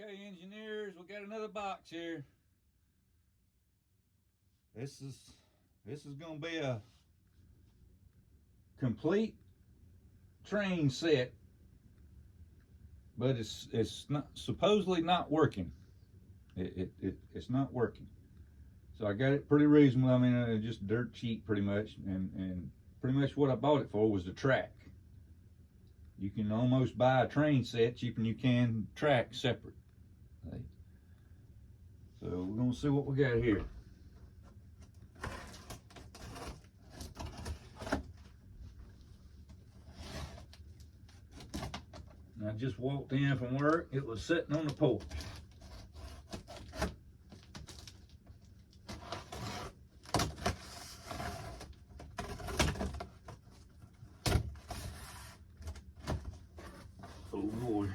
Okay, engineers, we got another box here. This is gonna be a complete train set, but it's not supposedly not working. It's not working. So I got it pretty reasonable. I mean, just dirt cheap pretty much, and pretty much what I bought it for was the track. You can almost buy a train set cheaper than you can track separate. Right? So we're gonna see what we got here. And I just walked in from work. It was sitting on the porch. Oh boy.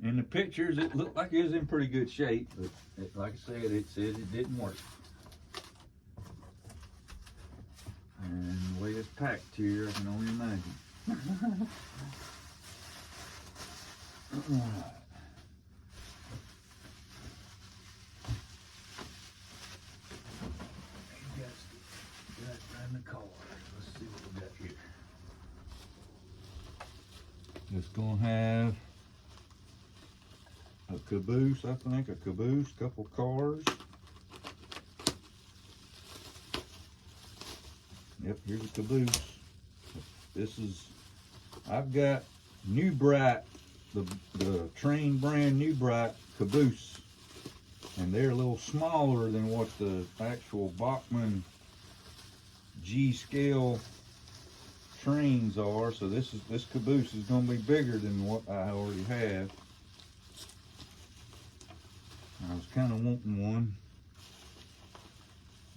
In the pictures, it looked like it was in pretty good shape, but like I said, it says it didn't work. And the way it's packed here, I can only imagine. Got in the car. Let's see what we got here. It's gonna have a caboose, I think, a caboose, couple cars. Yep, here's a caboose. This is, I've got New Bright, the train brand New Bright caboose, and they're a little smaller than what the actual Bachmann G scale trains are. So this caboose is going to be bigger than what I already have. I was kind of wanting one,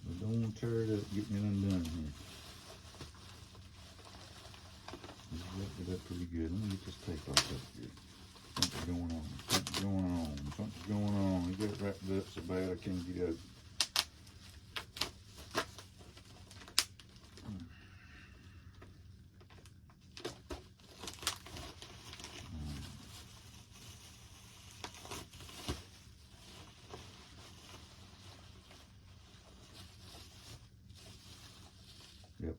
but don't want to tear it up getting it undone here. This is wrapped it up pretty good. Let me get this tape off up here. Something's going on. Something's going on. Something's going on. You got it wrapped up so bad I can't get out. Yep.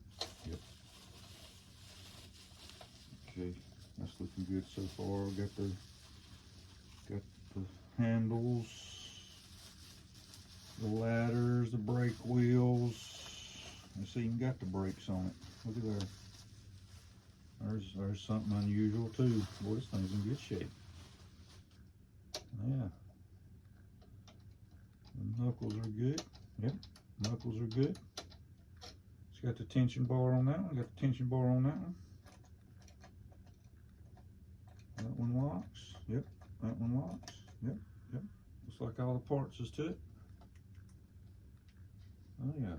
Okay, that's looking good so far. Got the handles, the ladders, the brake wheels. Let's see, even got the brakes on it. Look at there. There's something unusual too. Boy, this thing's in good shape. Yeah. The knuckles are good. Yep, knuckles are good. It's got the tension bar on that one. Got the tension bar on that one. That one locks. Yep. That one locks. Yep. Looks like all the parts is to it. Oh yeah.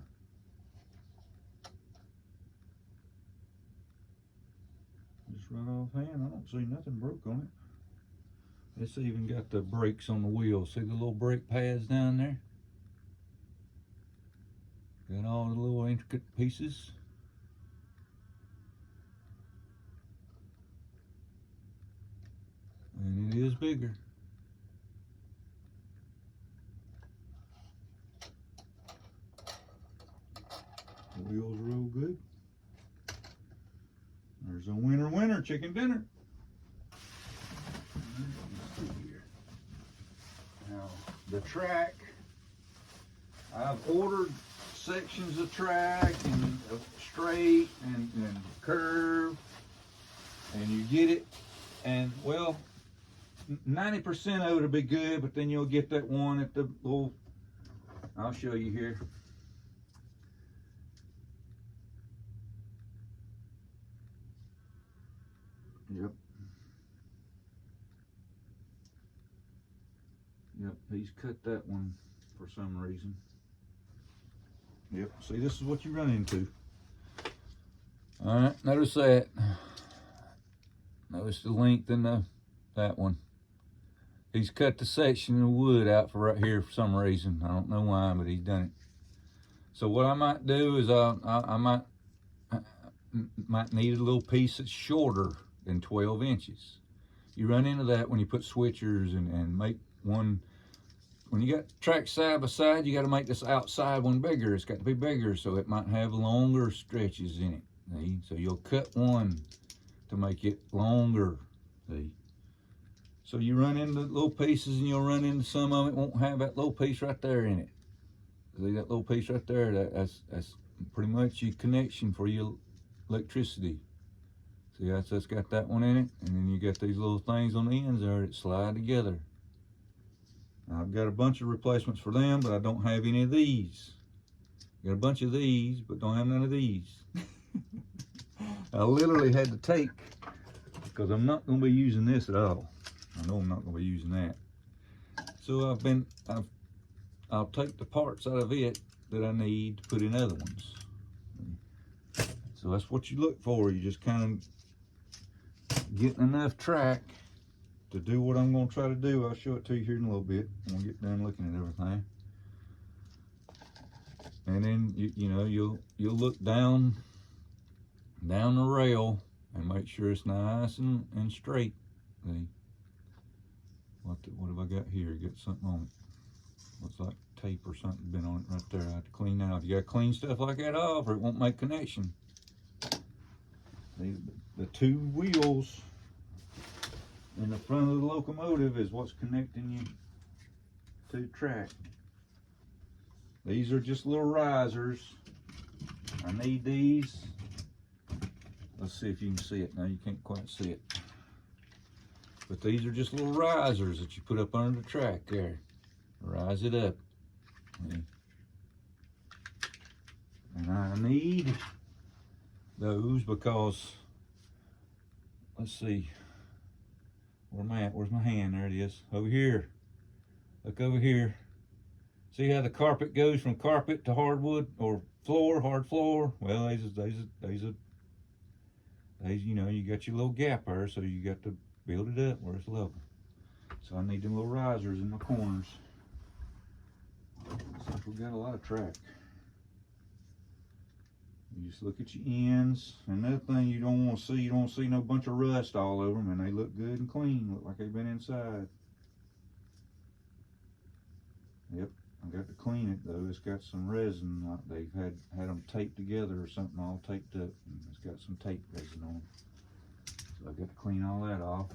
Just right offhand, I don't see nothing broke on it. It's even got the brakes on the wheels. See the little brake pads down there? Got all the little intricate pieces. And it is bigger. The wheels are real good. There's a winner chicken dinner. Let's see here. Now the track, I've ordered sections of track and straight and curve, and you get it, and well, 90% of it will be good, but then you'll get that one at the little, I'll show you here. Yep, he's cut that one for some reason. Yep, see, this is what you run into. All right, notice that. Notice the length in that one. He's cut the section of wood out for right here for some reason. I don't know why, but he's done it. So what I might do is I might need a little piece that's shorter than 12 inches. You run into that when you put switchers and make one. When you got tracks side by side, you got to make this outside one bigger. It's got to be bigger, so it might have longer stretches in it. See? So you'll cut one to make it longer. See? So you run into little pieces, and you'll run into some of it won't have that little piece right there in it. See that little piece right there? That's pretty much your connection for your electricity. See, that's got that one in it, and then you got these little things on the ends there that slide together. Now, I've got a bunch of replacements for them, but I don't have any of these. Got a bunch of these, but don't have none of these. I literally had to take, because I'm not going to be using this at all. I know I'm not going to be using that. So I'll take the parts out of it that I need to put in other ones. So that's what you look for. You just kind of getting enough track to do what I'm going to try to do. I'll show it to you here in a little bit when we get done looking at everything. And then you know you'll look down the rail and make sure it's nice and straight. See? What have I got here? Got something on it. Looks like tape or something been on it right there. I have to clean that off. You got to clean stuff like that off or it won't make connection. The two wheels in the front of the locomotive is what's connecting you to the track. These are just little risers. I need these. Let's see if you can see it. Now you can't quite see it. But these are just little risers that you put up under the track there. Rise it up. And I need those because, let's see, where am I at? Where's my hand? There it is. Over here. Look over here. See how the carpet goes from carpet to hardwood or floor, hard floor? Well, you know, you got your little gap there, so you got to build it up where it's level. So I need them little risers in the corners. Looks like we got a lot of track. You just look at your ends. Another thing you don't want to see, you don't want to see no bunch of rust all over them, and they look good and clean, look like they've been inside. Yep, I got to clean it though. It's got some resin. They've had them taped together or something, all taped up, and it's got some tape resin on them. So I got to clean all that off.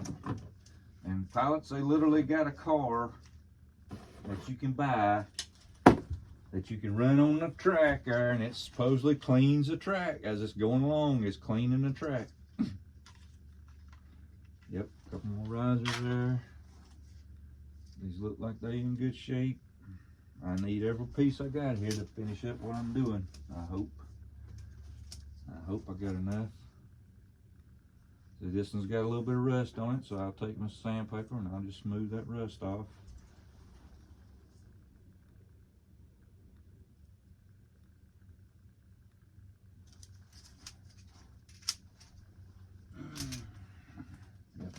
And pilots, they literally got a car that you can buy that you can run on the track there, and it supposedly cleans the track as it's going along. It's cleaning the track. Yep, a couple more risers there. These look like they in good shape. I need every piece I got here to finish up what I'm doing. I hope I got enough. See, this one's got a little bit of rust on it, so I'll take my sandpaper and I'll just smooth that rust off. Yep.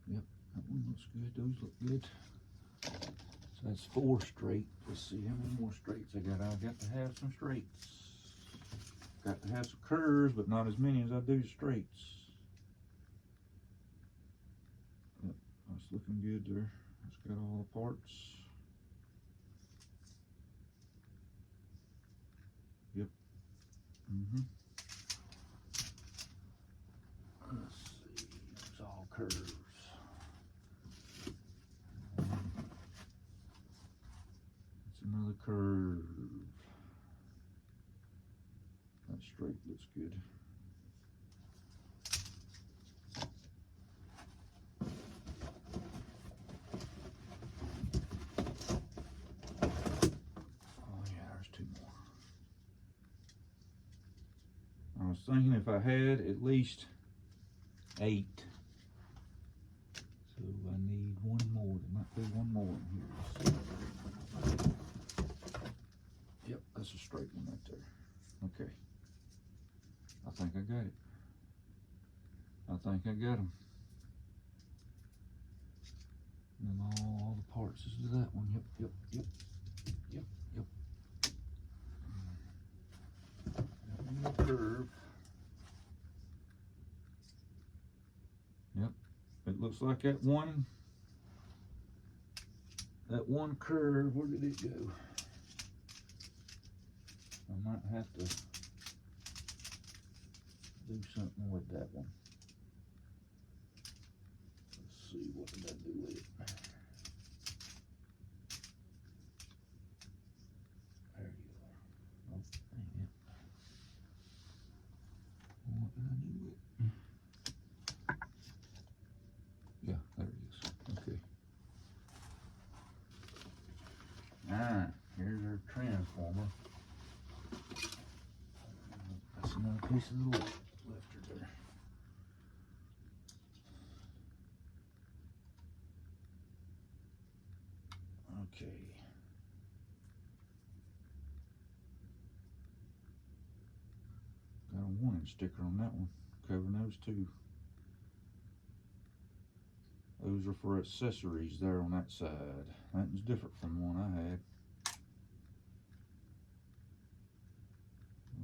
Yep, that one looks good. Those look good. So that's 4 straight. Let's see how many more straights I got. I've got to have some straights. Got to have some curves, but not as many as I do straights. Yep, that's looking good there. It's got all the parts. Yep. Let's see. It's all curves. Another curve. That straight looks good. Oh yeah, there's 2 more. I was thinking if I had at least 8. So I need 1 more. There might be 1 more in here. Yep, that's a straight one right there. Okay. I think I got it. I I think I got them. And all the parts is to that one. Yep. Curve. Yep. It looks like that one curve. Where did it go? I might have to do something with that one. Let's see, what did I do with it? There you are. Oh, dang it. What did I do with it? Yeah, there it is. Okay. Alright, here's our transformer. That's another piece of the lifter there. Okay. Got a warning sticker on that one, covering those two. Those are for accessories there on that side. That was different from the one I had.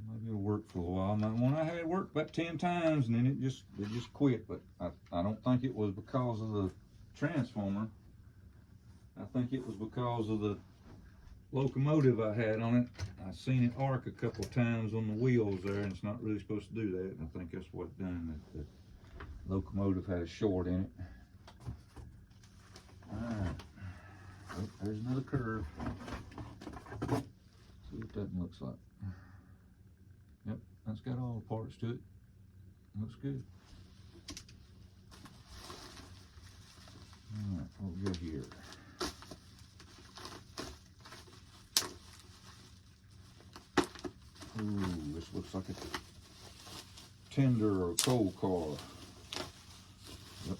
Maybe it'll work for a while. Now, the one I had worked about 10 times and then it just quit. But I don't think it was because of the transformer. I think it was because of the locomotive I had on it. I seen it arc a couple times on the wheels there, and it's not really supposed to do that. And I think that's what it done. The locomotive had a short in it. Alright. Oh, there's another curve. See what that one looks like. Yep, that's got all the parts to it. Looks good. Alright, what we got here? Ooh, this looks like a tender or coal car. Yep.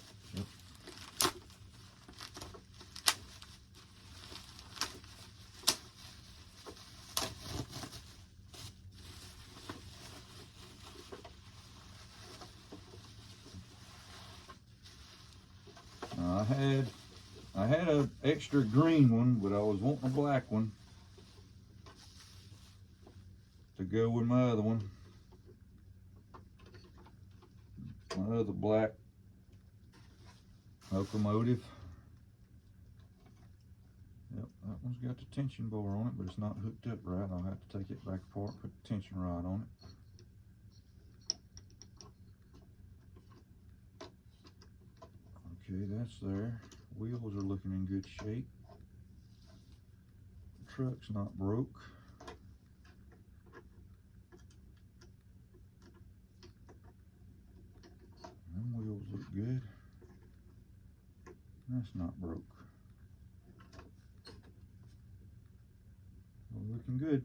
I had an extra green one, but I was wanting a black one to go with my other one. My other black locomotive. Yep, that one's got the tension bar on it, but it's not hooked up right. I'll have to take it back apart, put the tension rod on it. Okay, that's there. Wheels are looking in good shape. The truck's not broke. Them wheels look good. That's not broke. Well, looking good.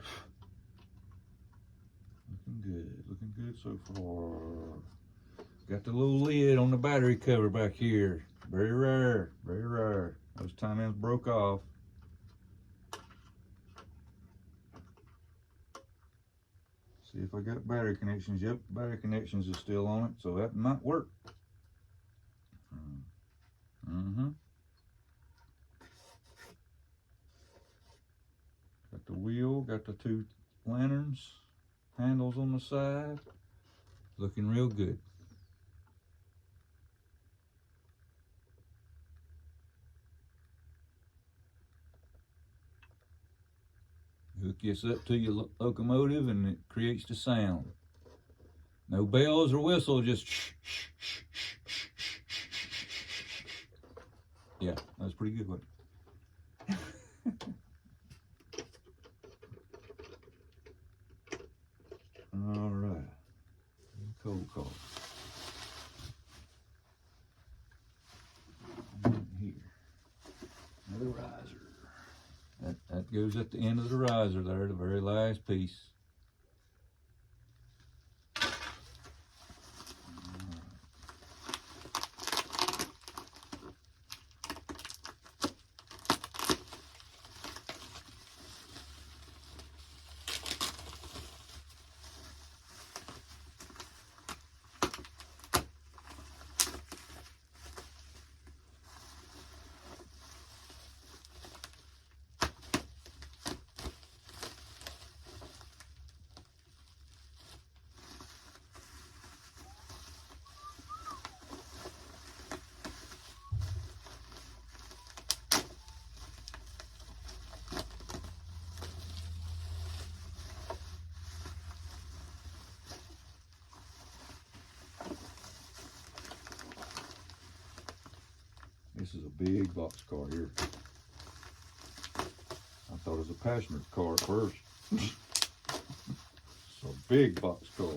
Looking good so far. Got the little lid on the battery cover back here. Very rare, very rare. Those time ends broke off. See if I got battery connections. Yep, battery connections are still on it, so that might work. Got the wheel, got the two lanterns, handles on the side. Looking real good. Hook this up to your locomotive and it creates the sound. No bells or whistles, just shh, shh, shh, shh, shh, shh, shh. Yeah, that's pretty good one. All right, cold call. Here, another riser. That goes at the end of the riser there, the very last piece. a big box car here. I thought it was a passenger car at first. It's a big box car.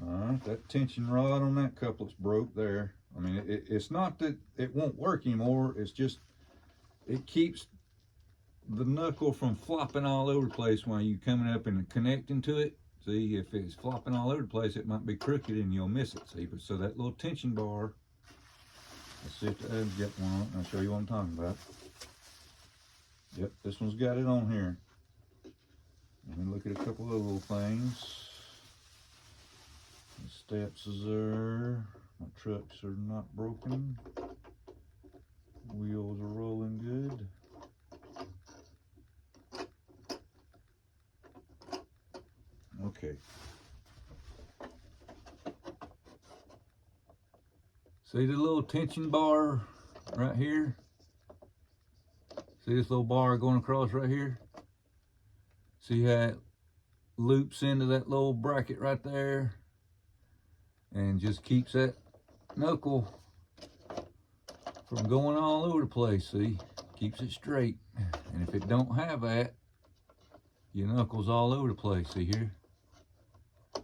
Alright, that tension rod on that couplet's broke there. I mean, it's not that it won't work anymore, it's just it keeps the knuckle from flopping all over the place while you coming up and connecting to it. See, if it's flopping all over the place, it might be crooked and you'll miss it. See, but so that little tension bar, let's see if the others get one on it, and I'll show you what I'm talking about. Yep, this one's got it on here. Let me look at a couple of little things. The steps is there. My trucks are not broken. Wheels are rolling good. Okay. See the little tension bar right here? See this little bar going across right here? See how it loops into that little bracket right there and just keeps that knuckle from going all over the place. See, keeps it straight. And if it don't have that, your knuckle's all over the place. See here?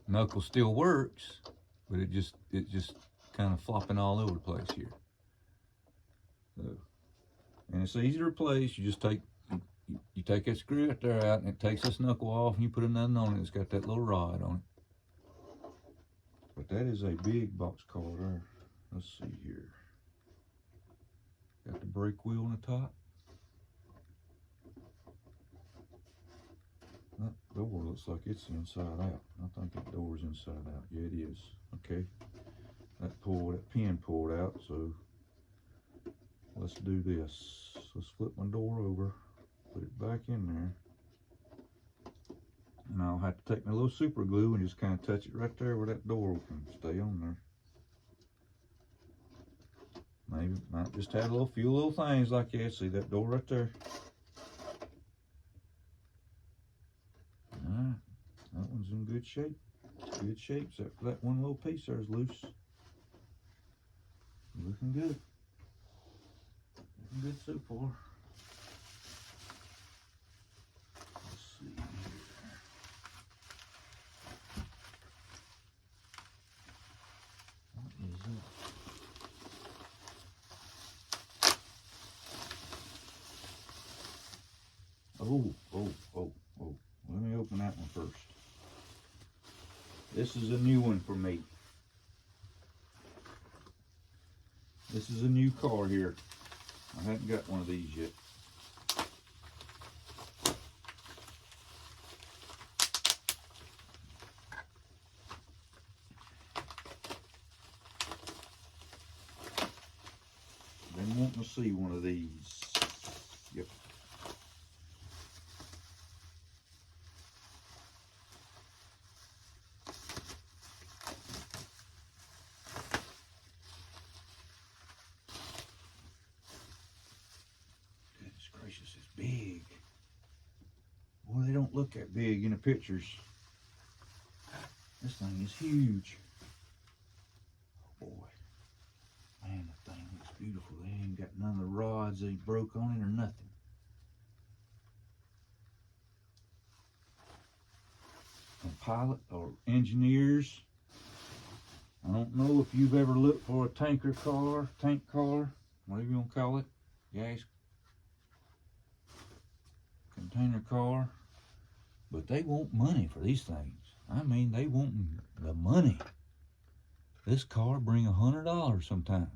Knuckle still works, but it just kind of flopping all over the place here. So, and it's easy to replace. You just take you take that screw right there out, and it takes this knuckle off, and you put another on it. It's got that little rod on it. But that is a big box car there. Let's see here. Got the brake wheel on the top. That door looks like it's inside out. I think that door's inside out. Yeah, it is. Okay. That pin pulled out, so let's do this. Let's flip my door over, put it back in there. And I'll have to take my little super glue and just kind of touch it right there where that door can stay on there. Maybe might just have a few little things like that. See that door right there? Alright, that one's in good shape. It's good shape, except for that one little piece there is loose. Looking good. Looking good so far. Let's see here. What is that? Oh. Let me open that one first. This is a new one for me. This is a new car here. I haven't got one of these yet. Been wanting to see one of these. Yep. Gracious, it's big. Boy, they don't look that big in the pictures. This thing is huge. Oh boy. Man, the thing looks beautiful. They ain't got none of the rods they broke on it or nothing. And pilot or engineers, I don't know if you've ever looked for a tank car, whatever you want to call it, gas container car, but they want money for these things. I mean, they want the money. This car bring $100 sometime.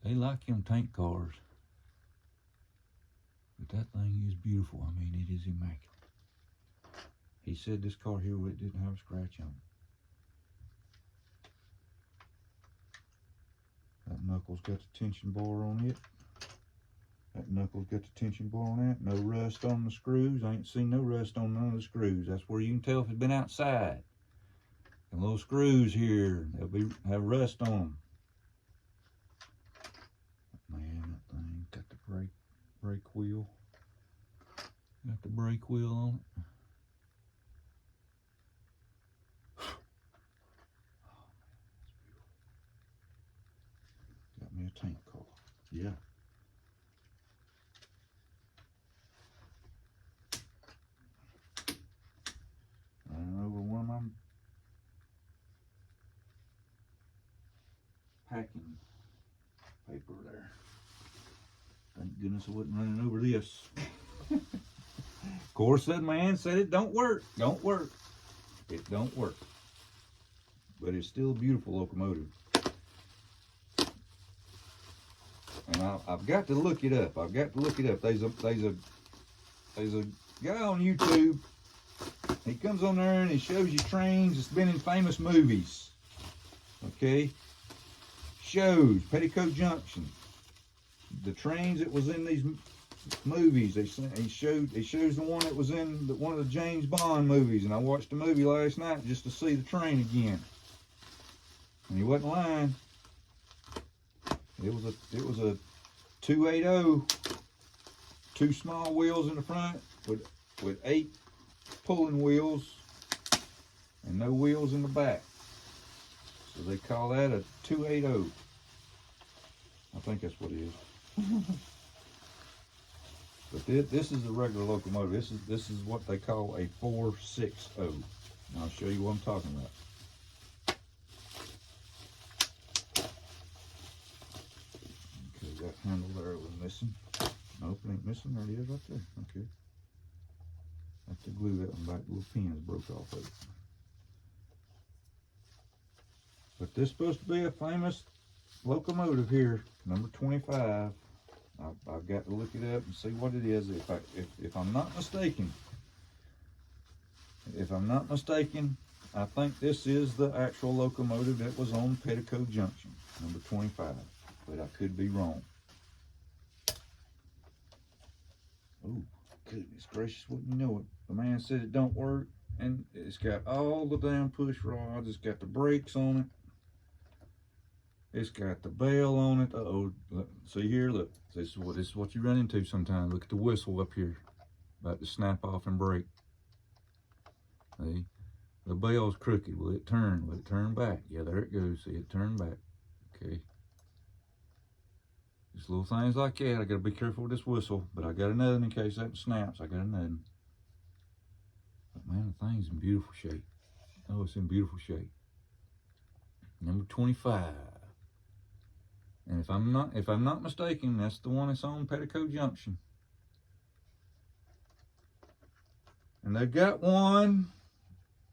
They like them tank cars, but that thing is beautiful. I mean, it is immaculate. He said this car here didn't have a scratch on it. That knuckle's got the tension bar on it. That knuckle's got the tension bar on that. No rust on the screws. I ain't seen no rust on none of the screws. That's where you can tell if it's been outside. And little screws here, they'll have rust on them. Man, that thing got the brake wheel. Got the brake wheel on it. Got me a tank car. Yeah. Running over one of my packing paper there. Thank goodness I wasn't running over this. Of course, that man said it don't work. Don't work. It don't work. But it's still a beautiful locomotive. And I've got to look it up. I've got to look it up. There's a guy on YouTube. He comes on there and he shows you trains that's been in famous movies. Okay? Shows Petticoat Junction. The trains that was in these movies. He shows the one that was in one of the James Bond movies. And I watched the movie last night just to see the train again. And he wasn't lying. It was a 280, 2 small wheels in the front with 8 pulling wheels and no wheels in the back. So they call that a 280. I think that's what it is. But this is a regular locomotive. This is what they call a 460. And I'll show you what I'm talking about. That handle there was missing. Nope, it ain't missing. There it is right there. Okay. I have to glue that one back. The little pins broke off of it. But this is supposed to be a famous locomotive here, number 25. I've got to look it up and see what it is. If I'm not mistaken, I think this is the actual locomotive that was on Petticoat Junction, number 25. But I could be wrong. Oh, goodness gracious, wouldn't you know it? The man said it don't work, and it's got all the damn push rods. It's got the brakes on it. It's got the bell on it. Uh-oh, look, see here, look. This is what you run into sometimes. Look at the whistle up here, about to snap off and break. See, the bell's crooked. Will it turn? Will it turn back? Yeah, there it goes. See, it turned back. Okay. Just little things like that. I gotta be careful with this whistle, but I got another in case that snaps. I got another. But man, the thing's in beautiful shape. Oh, it's in beautiful shape. Number 25. And if I'm not mistaken, that's the one that's on Petticoat Junction. And they've got one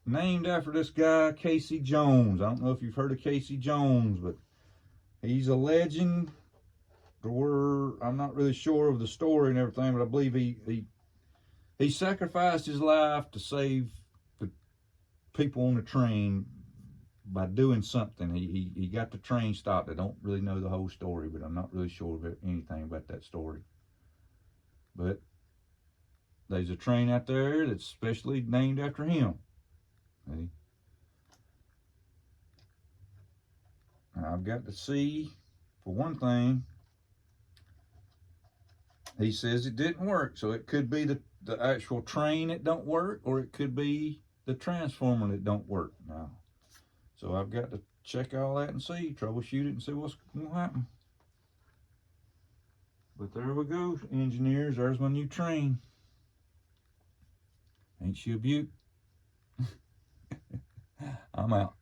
named after this guy, Casey Jones. I don't know if you've heard of Casey Jones, but he's a legend. I'm not really sure of the story and everything, but I believe he sacrificed his life to save the people on the train by doing something. He got the train stopped. I don't really know the whole story, but I'm not really sure of anything about that story. But there's a train out there that's specially named after him. See? And I've got to see, for one thing, he says it didn't work, so it could be the actual train that don't work, or it could be the transformer that don't work now. So I've got to check all that and see, troubleshoot it and see what's going to happen. But there we go, engineers. There's my new train. Ain't she a beaut? I'm out.